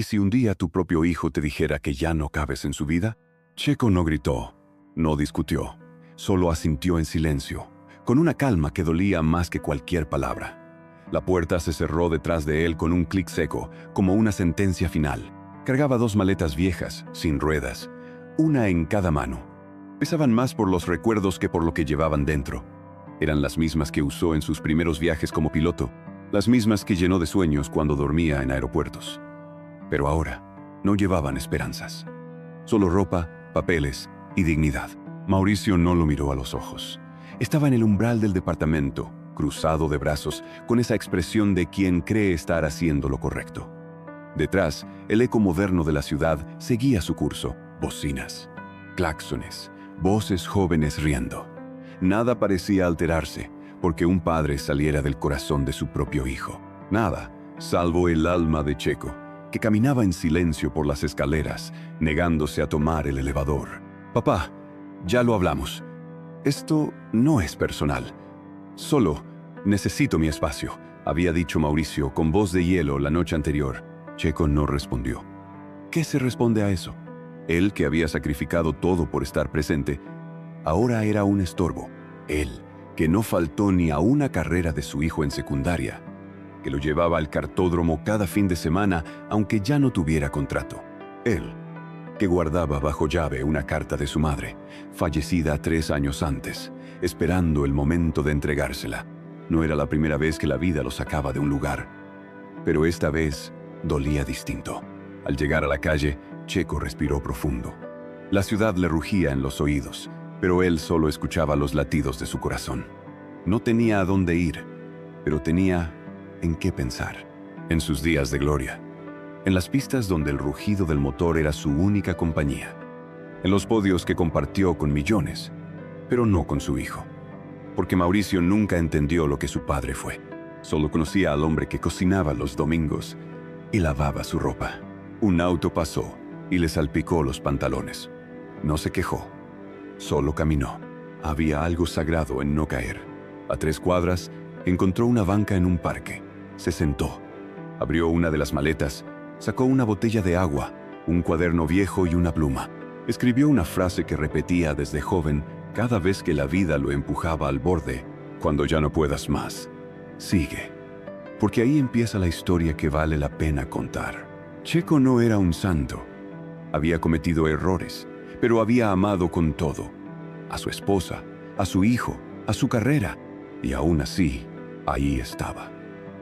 ¿Y si un día tu propio hijo te dijera que ya no cabes en su vida? Checo no gritó, no discutió, solo asintió en silencio, con una calma que dolía más que cualquier palabra. La puerta se cerró detrás de él con un clic seco, como una sentencia final. Cargaba 2 maletas viejas, sin ruedas, una en cada mano. Pesaban más por los recuerdos que por lo que llevaban dentro. Eran las mismas que usó en sus primeros viajes como piloto, las mismas que llenó de sueños cuando dormía en aeropuertos. Pero ahora no llevaban esperanzas. Solo ropa, papeles y dignidad. Mauricio no lo miró a los ojos. Estaba en el umbral del departamento, cruzado de brazos, con esa expresión de quien cree estar haciendo lo correcto. Detrás, el eco moderno de la ciudad seguía su curso. Bocinas, claxones, voces jóvenes riendo. Nada parecía alterarse, porque un padre saliera del corazón de su propio hijo. Nada, salvo el alma de Checo, que caminaba en silencio por las escaleras, negándose a tomar el elevador. «Papá, ya lo hablamos. Esto no es personal. Solo necesito mi espacio», había dicho Mauricio con voz de hielo la noche anterior. Checo no respondió. ¿Qué se responde a eso? Él, que había sacrificado todo por estar presente, ahora era un estorbo. Él, que no faltó ni a una carrera de su hijo en secundaria, que lo llevaba al cartódromo cada fin de semana aunque ya no tuviera contrato. Él, que guardaba bajo llave una carta de su madre, fallecida 3 años antes, esperando el momento de entregársela. No era la primera vez que la vida lo sacaba de un lugar, pero esta vez dolía distinto. Al llegar a la calle, Checo respiró profundo. La ciudad le rugía en los oídos, pero él solo escuchaba los latidos de su corazón. No tenía a dónde ir, pero tenía en qué pensar. En sus días de gloria. En las pistas donde el rugido del motor era su única compañía. En los podios que compartió con millones, pero no con su hijo. Porque Mauricio nunca entendió lo que su padre fue. Solo conocía al hombre que cocinaba los domingos y lavaba su ropa. Un auto pasó y le salpicó los pantalones. No se quejó, solo caminó. Había algo sagrado en no caer. A 3 cuadras, encontró una banca en un parque. Se sentó, abrió una de las maletas, sacó una botella de agua, un cuaderno viejo y una pluma. Escribió una frase que repetía desde joven cada vez que la vida lo empujaba al borde. Cuando ya no puedas más, sigue. Porque ahí empieza la historia que vale la pena contar. Checo no era un santo. Había cometido errores, pero había amado con todo. A su esposa, a su hijo, a su carrera. Y aún así, ahí estaba.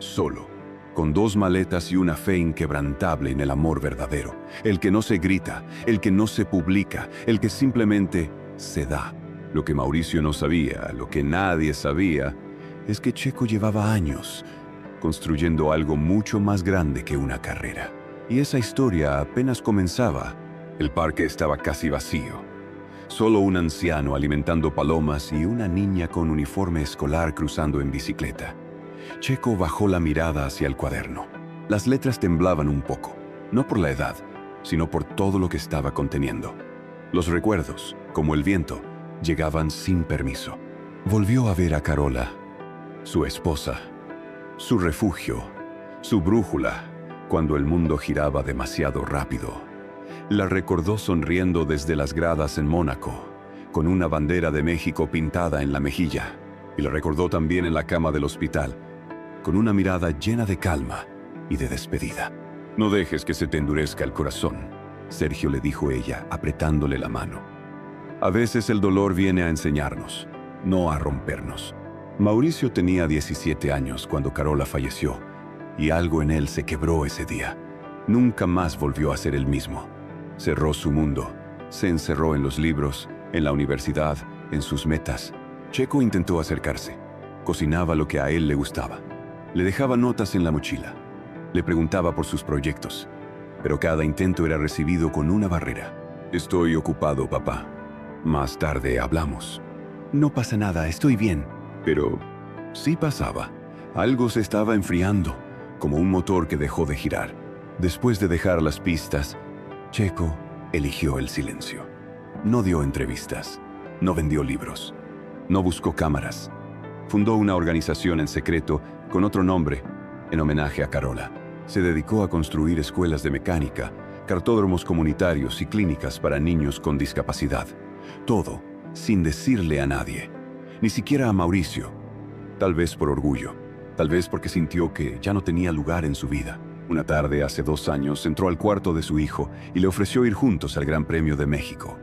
Solo, con 2 maletas y una fe inquebrantable en el amor verdadero. El que no se grita, el que no se publica, el que simplemente se da. Lo que Mauricio no sabía, lo que nadie sabía, es que Checo llevaba años construyendo algo mucho más grande que una carrera. Y esa historia apenas comenzaba. El parque estaba casi vacío. Solo un anciano alimentando palomas y una niña con uniforme escolar cruzando en bicicleta. Checo bajó la mirada hacia el cuaderno. Las letras temblaban un poco, no por la edad, sino por todo lo que estaba conteniendo. Los recuerdos, como el viento, llegaban sin permiso. Volvió a ver a Carola, su esposa, su refugio, su brújula, cuando el mundo giraba demasiado rápido. La recordó sonriendo desde las gradas en Mónaco, con una bandera de México pintada en la mejilla. Y la recordó también en la cama del hospital, con una mirada llena de calma y de despedida. «No dejes que se te endurezca el corazón», Sergio le dijo ella, apretándole la mano. «A veces el dolor viene a enseñarnos, no a rompernos». Mauricio tenía 17 años cuando Carola falleció, y algo en él se quebró ese día. Nunca más volvió a ser el mismo. Cerró su mundo, se encerró en los libros, en la universidad, en sus metas. Checo intentó acercarse. Cocinaba lo que a él le gustaba. Le dejaba notas en la mochila. Le preguntaba por sus proyectos. Pero cada intento era recibido con una barrera. «Estoy ocupado, papá. Más tarde hablamos». «No pasa nada, estoy bien». Pero sí pasaba. Algo se estaba enfriando, como un motor que dejó de girar. Después de dejar las pistas, Checo eligió el silencio. No dio entrevistas, no vendió libros, no buscó cámaras. Fundó una organización en secreto con otro nombre, en homenaje a Carola. Se dedicó a construir escuelas de mecánica, cartódromos comunitarios y clínicas para niños con discapacidad. Todo sin decirle a nadie, ni siquiera a Mauricio. Tal vez por orgullo, tal vez porque sintió que ya no tenía lugar en su vida. Una tarde, hace 2 años, entró al cuarto de su hijo y le ofreció ir juntos al Gran Premio de México.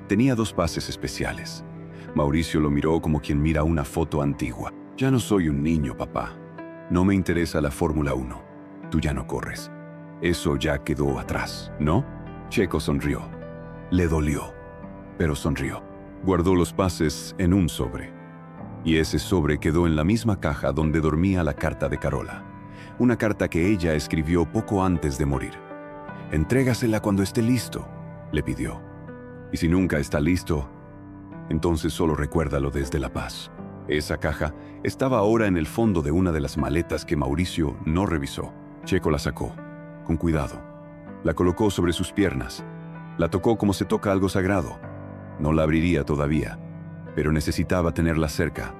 Tenía 2 pases especiales. Mauricio lo miró como quien mira una foto antigua. Ya no soy un niño, papá. No me interesa la Fórmula 1. Tú ya no corres. Eso ya quedó atrás, ¿no? Checo sonrió. Le dolió, pero sonrió. Guardó los pases en un sobre. Y ese sobre quedó en la misma caja donde dormía la carta de Carola. Una carta que ella escribió poco antes de morir. «Entrégasela cuando esté listo», le pidió. Y si nunca está listo, entonces solo recuérdalo desde la paz. Esa caja estaba ahora en el fondo de una de las maletas que Mauricio no revisó. Checo la sacó, con cuidado. La colocó sobre sus piernas. La tocó como se toca algo sagrado. No la abriría todavía, pero necesitaba tenerla cerca,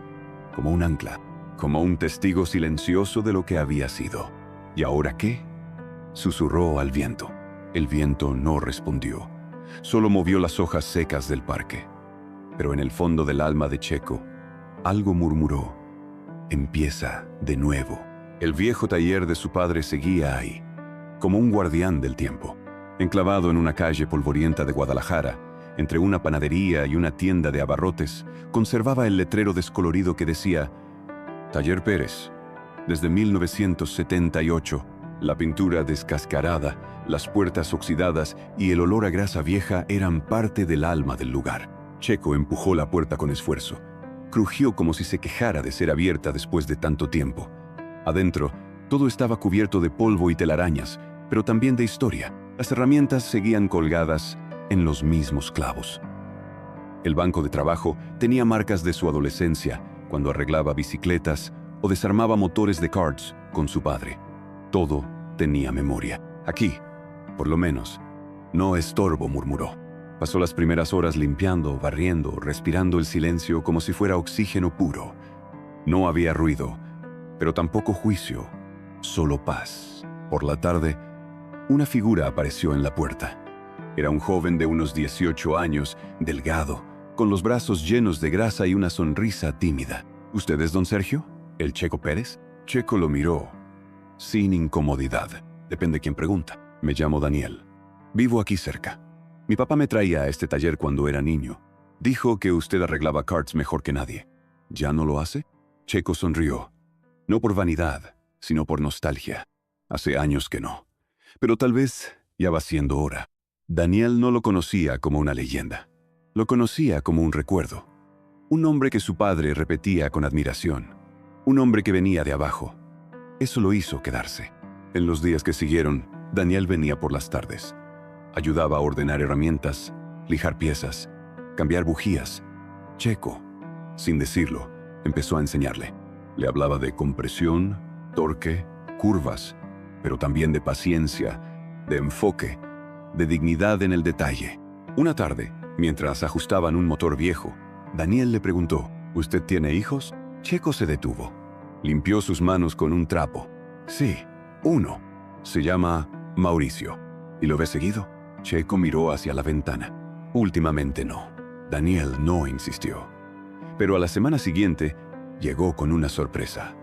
como un ancla, como un testigo silencioso de lo que había sido. ¿Y ahora qué? Susurró al viento. El viento no respondió. Solo movió las hojas secas del parque. Pero en el fondo del alma de Checo, algo murmuró. Empieza de nuevo. El viejo taller de su padre seguía ahí, como un guardián del tiempo. Enclavado en una calle polvorienta de Guadalajara, entre una panadería y una tienda de abarrotes, conservaba el letrero descolorido que decía «Taller Pérez». Desde 1978, la pintura descascarada, las puertas oxidadas y el olor a grasa vieja eran parte del alma del lugar. Checo empujó la puerta con esfuerzo. Crujió como si se quejara de ser abierta después de tanto tiempo. Adentro, todo estaba cubierto de polvo y telarañas, pero también de historia. Las herramientas seguían colgadas en los mismos clavos. El banco de trabajo tenía marcas de su adolescencia, cuando arreglaba bicicletas o desarmaba motores de karts con su padre. Todo tenía memoria. Aquí, por lo menos, no estorbo, murmuró. Pasó las primeras horas limpiando, barriendo, respirando el silencio como si fuera oxígeno puro. No había ruido, pero tampoco juicio, solo paz. Por la tarde, una figura apareció en la puerta. Era un joven de unos 18 años, delgado, con los brazos llenos de grasa y una sonrisa tímida. ¿Usted es don Sergio? ¿El Checo Pérez? Checo lo miró, sin incomodidad. Depende quién pregunta. Me llamo Daniel. Vivo aquí cerca. Mi papá me traía a este taller cuando era niño. Dijo que usted arreglaba karts mejor que nadie. ¿Ya no lo hace? Checo sonrió. No por vanidad, sino por nostalgia. Hace años que no. Pero tal vez ya va siendo hora. Daniel no lo conocía como una leyenda. Lo conocía como un recuerdo. Un nombre que su padre repetía con admiración. Un hombre que venía de abajo. Eso lo hizo quedarse. En los días que siguieron, Daniel venía por las tardes. Ayudaba a ordenar herramientas, lijar piezas, cambiar bujías. Checo, sin decirlo, empezó a enseñarle. Le hablaba de compresión, torque, curvas, pero también de paciencia, de enfoque, de dignidad en el detalle. Una tarde, mientras ajustaban un motor viejo, Daniel le preguntó, ¿usted tiene hijos? Checo se detuvo. Limpió sus manos con un trapo. Sí, uno. Se llama Mauricio. ¿Y lo ve seguido? Checo miró hacia la ventana. Últimamente no. Daniel no insistió. Pero a la semana siguiente, llegó con una sorpresa.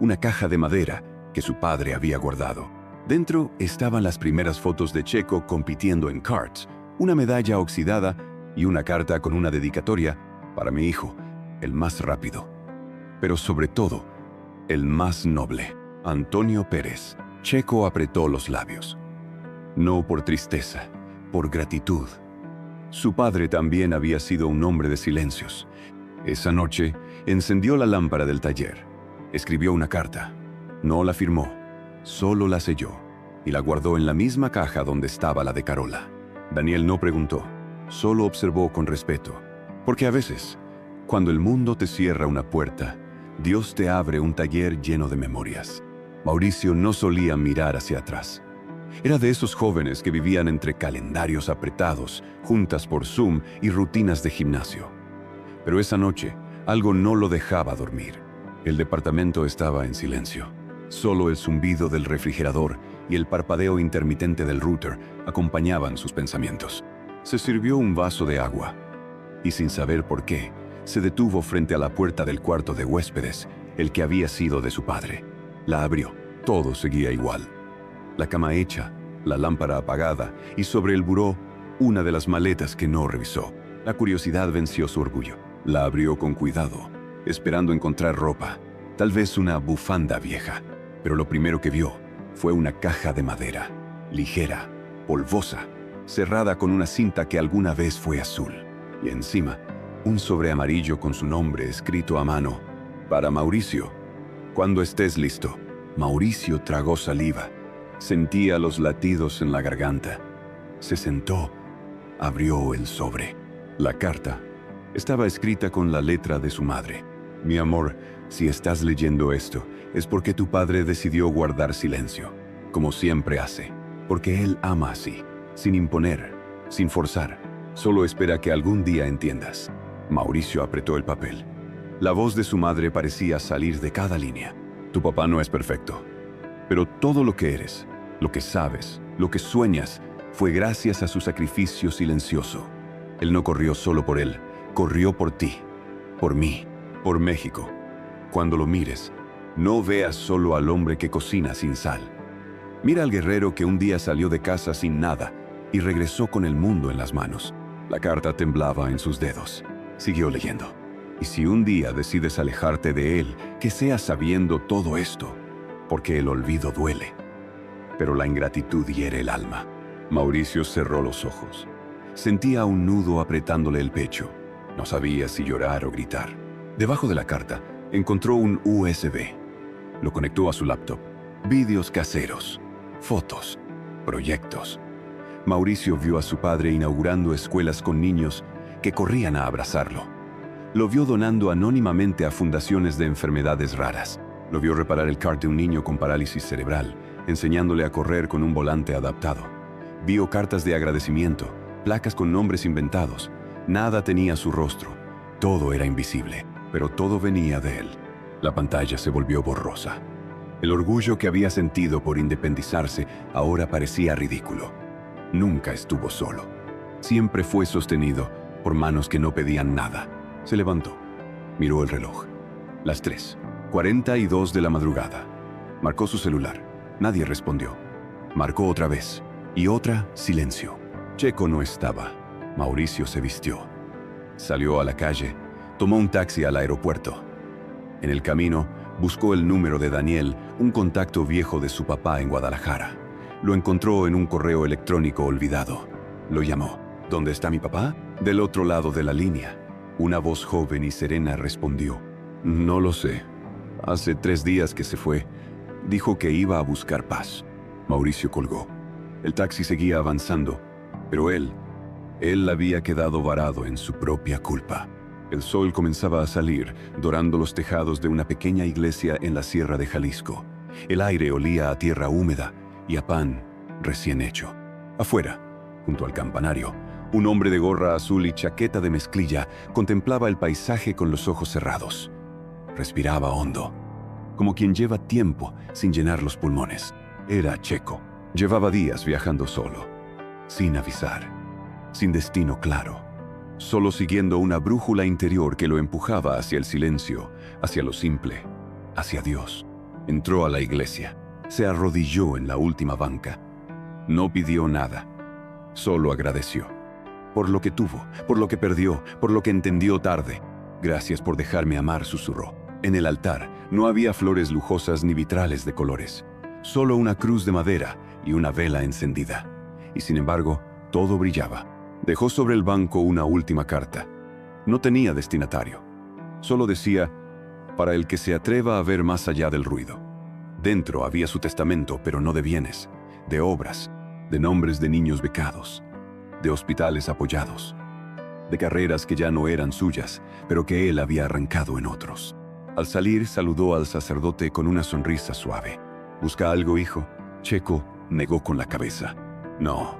Una caja de madera que su padre había guardado. Dentro estaban las primeras fotos de Checo compitiendo en karts, una medalla oxidada y una carta con una dedicatoria para mi hijo, el más rápido. Pero sobre todo, el más noble, Antonio Pérez. Checo apretó los labios. No por tristeza, por gratitud. Su padre también había sido un hombre de silencios. Esa noche, encendió la lámpara del taller. Escribió una carta. No la firmó, solo la selló y la guardó en la misma caja donde estaba la de Carola. Daniel no preguntó, solo observó con respeto. Porque a veces, cuando el mundo te cierra una puerta, Dios te abre un taller lleno de memorias. Mauricio no solía mirar hacia atrás. Era de esos jóvenes que vivían entre calendarios apretados, juntas por Zoom y rutinas de gimnasio. Pero esa noche, algo no lo dejaba dormir. El departamento estaba en silencio. Solo el zumbido del refrigerador y el parpadeo intermitente del router acompañaban sus pensamientos. Se sirvió un vaso de agua y, sin saber por qué, se detuvo frente a la puerta del cuarto de huéspedes, el que había sido de su padre. La abrió. Todo seguía igual. La cama hecha, la lámpara apagada y sobre el buró una de las maletas que no revisó. La curiosidad venció su orgullo. La abrió con cuidado, esperando encontrar ropa, tal vez una bufanda vieja. Pero lo primero que vio fue una caja de madera, ligera, polvosa, cerrada con una cinta que alguna vez fue azul. Y encima, un sobre amarillo con su nombre escrito a mano. Para Mauricio. Cuando estés listo. Mauricio tragó saliva. Sentía los latidos en la garganta. Se sentó. Abrió el sobre. La carta estaba escrita con la letra de su madre. Mi amor, si estás leyendo esto, es porque tu padre decidió guardar silencio, como siempre hace, porque él ama así, sin imponer, sin forzar. Solo espera que algún día entiendas. Mauricio apretó el papel. La voz de su madre parecía salir de cada línea. Tu papá no es perfecto, pero todo lo que eres, lo que sabes, lo que sueñas, fue gracias a su sacrificio silencioso. Él no corrió solo por él, corrió por ti, por mí, por México. Cuando lo mires, no veas solo al hombre que cocina sin sal. Mira al guerrero que un día salió de casa sin nada y regresó con el mundo en las manos. La carta temblaba en sus dedos. Siguió leyendo. Y si un día decides alejarte de él, que sea sabiendo todo esto, porque el olvido duele, pero la ingratitud hiere el alma. Mauricio cerró los ojos. Sentía un nudo apretándole el pecho. No sabía si llorar o gritar. Debajo de la carta, encontró un USB. Lo conectó a su laptop. Vídeos caseros, fotos, proyectos. Mauricio vio a su padre inaugurando escuelas con niños que corrían a abrazarlo. Lo vio donando anónimamente a fundaciones de enfermedades raras. Lo vio reparar el kart de un niño con parálisis cerebral, enseñándole a correr con un volante adaptado. Vio cartas de agradecimiento, placas con nombres inventados. Nada tenía su rostro. Todo era invisible, pero todo venía de él. La pantalla se volvió borrosa. El orgullo que había sentido por independizarse ahora parecía ridículo. Nunca estuvo solo. Siempre fue sostenido por manos que no pedían nada. Se levantó. Miró el reloj. Las 3:42 de la madrugada. Marcó su celular. Nadie respondió. Marcó otra vez. Y otra, silencio. Checo no estaba. Mauricio se vistió. Salió a la calle. Tomó un taxi al aeropuerto. En el camino, buscó el número de Daniel, un contacto viejo de su papá en Guadalajara. Lo encontró en un correo electrónico olvidado. Lo llamó. ¿Dónde está mi papá? Del otro lado de la línea. Una voz joven y serena respondió. No lo sé. Hace 3 días que se fue. Dijo que iba a buscar paz. Mauricio colgó. El taxi seguía avanzando, pero él había quedado varado en su propia culpa. El sol comenzaba a salir, dorando los tejados de una pequeña iglesia en la sierra de Jalisco. El aire olía a tierra húmeda y a pan recién hecho. Afuera, junto al campanario, un hombre de gorra azul y chaqueta de mezclilla contemplaba el paisaje con los ojos cerrados. Respiraba hondo, como quien lleva tiempo sin llenar los pulmones. Era Checo. Llevaba días viajando solo, sin avisar, sin destino claro, solo siguiendo una brújula interior que lo empujaba hacia el silencio, hacia lo simple, hacia Dios. Entró a la iglesia, se arrodilló en la última banca. No pidió nada, solo agradeció. Por lo que tuvo, por lo que perdió, por lo que entendió tarde. Gracias por dejarme amar, susurró. En el altar no había flores lujosas ni vitrales de colores, solo una cruz de madera y una vela encendida. Y sin embargo, todo brillaba. Dejó sobre el banco una última carta. No tenía destinatario. Solo decía, para el que se atreva a ver más allá del ruido. Dentro había su testamento, pero no de bienes, de obras, de nombres de niños becados, de hospitales apoyados, de carreras que ya no eran suyas, pero que él había arrancado en otros. Al salir, saludó al sacerdote con una sonrisa suave. ¿Busca algo, hijo? Checo negó con la cabeza. No,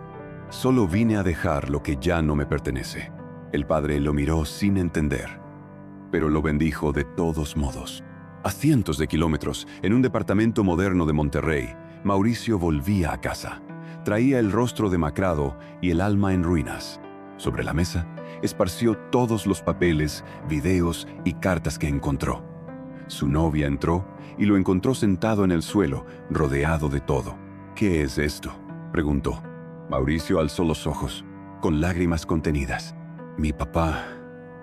solo vine a dejar lo que ya no me pertenece. El padre lo miró sin entender, pero lo bendijo de todos modos. A cientos de kilómetros, en un departamento moderno de Monterrey, Mauricio volvía a casa. Traía el rostro demacrado y el alma en ruinas. Sobre la mesa, esparció todos los papeles, videos y cartas que encontró. Su novia entró y lo encontró sentado en el suelo, rodeado de todo. «¿Qué es esto?», preguntó. Mauricio alzó los ojos, con lágrimas contenidas. «Mi papá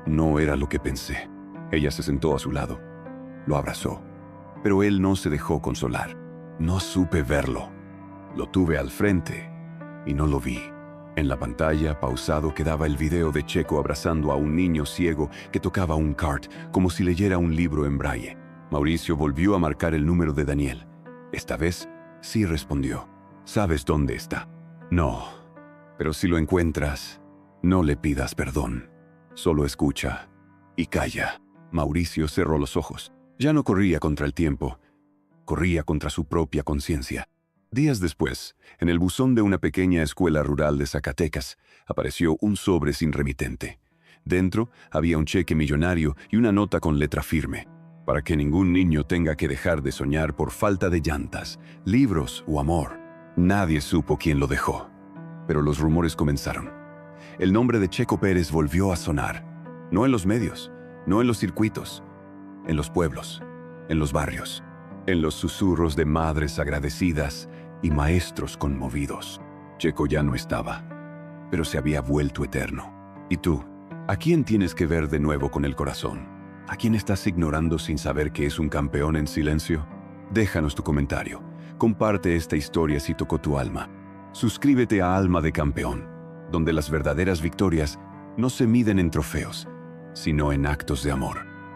no era lo que pensé». Ella se sentó a su lado. Lo abrazó, pero él no se dejó consolar. «No supe verlo. Lo tuve al frente y no lo vi». En la pantalla, pausado, quedaba el video de Checo abrazando a un niño ciego que tocaba un kart, como si leyera un libro en braille. Mauricio volvió a marcar el número de Daniel. Esta vez, sí respondió. «¿Sabes dónde está?». «No, pero si lo encuentras, no le pidas perdón. Solo escucha y calla». Mauricio cerró los ojos. Ya no corría contra el tiempo, corría contra su propia conciencia. Días después, en el buzón de una pequeña escuela rural de Zacatecas, apareció un sobre sin remitente. Dentro había un cheque millonario y una nota con letra firme, para que ningún niño tenga que dejar de soñar por falta de llantas, libros o amor. Nadie supo quién lo dejó, pero los rumores comenzaron. El nombre de Checo Pérez volvió a sonar, no en los medios, no en los circuitos, en los pueblos, en los barrios, en los susurros de madres agradecidas y maestros conmovidos. Checo ya no estaba, pero se había vuelto eterno. ¿Y tú? ¿A quién tienes que ver de nuevo con el corazón? ¿A quién estás ignorando sin saber que es un campeón en silencio? Déjanos tu comentario. Comparte esta historia si tocó tu alma. Suscríbete a Alma de Campeón, donde las verdaderas victorias no se miden en trofeos, sino en actos de amor.